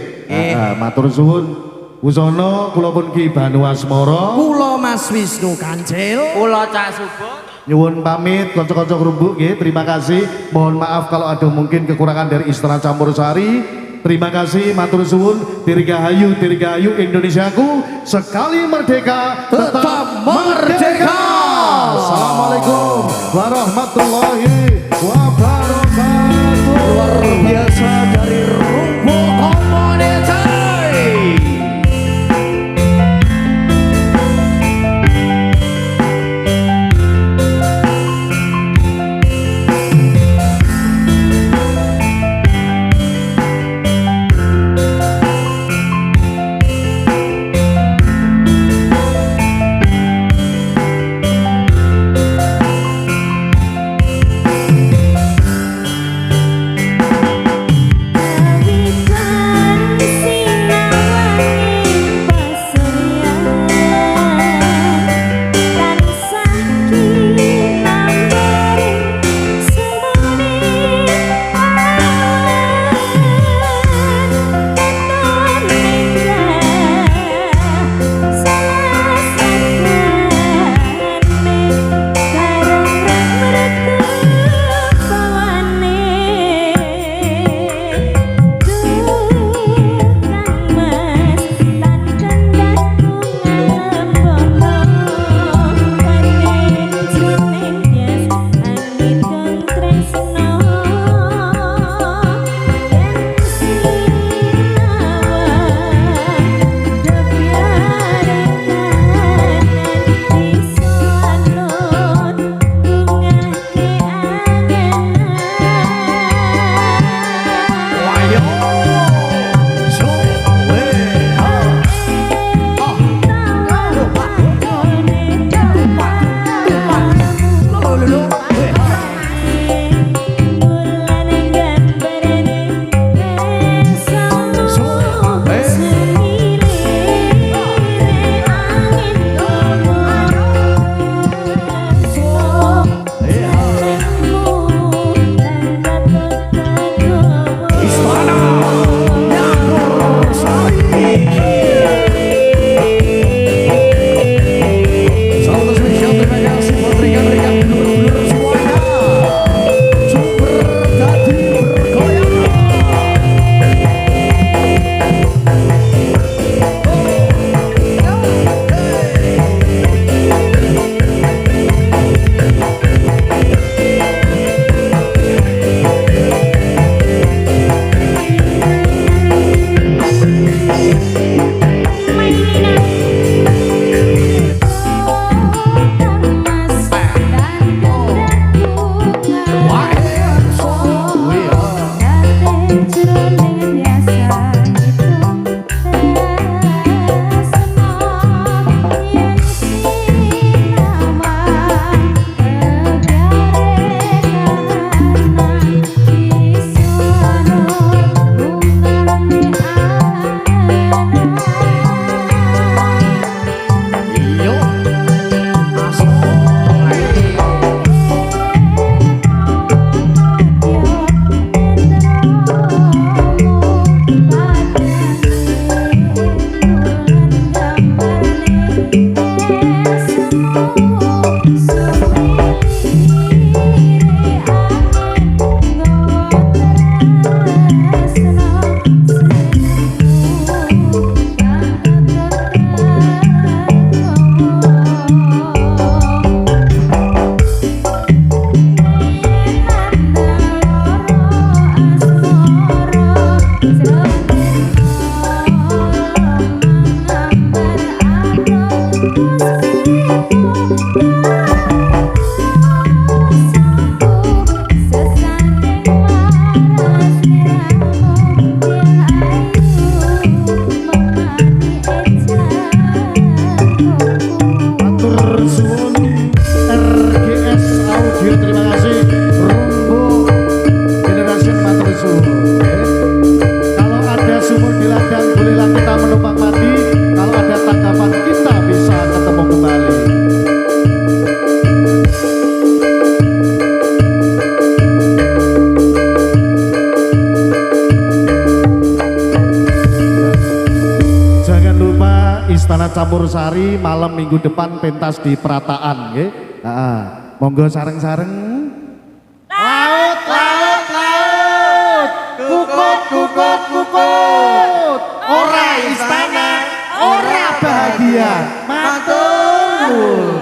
Matur suwun. Wusono kula pun Ki Banu Asmara.
Kula Mas Wisnu Kancil.
Kula Cak Subur.
Nyuwun pamit kanca-kanca Rumbuk nggih. Terima kasih. Mohon maaf kalau ada mungkin kekurangan dari Istana Campur Sari. Terima kasih matur suwun. Dirgahayu Indonesiaku sekali merdeka
Tetap merdeka.
Assalamualaikum warahmatullahi wabarakatuh.
Luar biasa dari Rumbuk Community.
Matur suwun RGS Audio, terima kasih. Rumbo Generation, matur suwun. Kalau ada sumur di ladang bolehlah kita menumpang mandi, kalau ada tanggapan kita bisa ketemu kembali. Jangan lupa Istana Campur Sari malam minggu depan pentas di Perataan, nggih. Heeh. Monggo sareng-sareng.
Laut, laut, laut. Kukut, kukut, kukut. Ora istana, ora bahagia. Matur nuwun.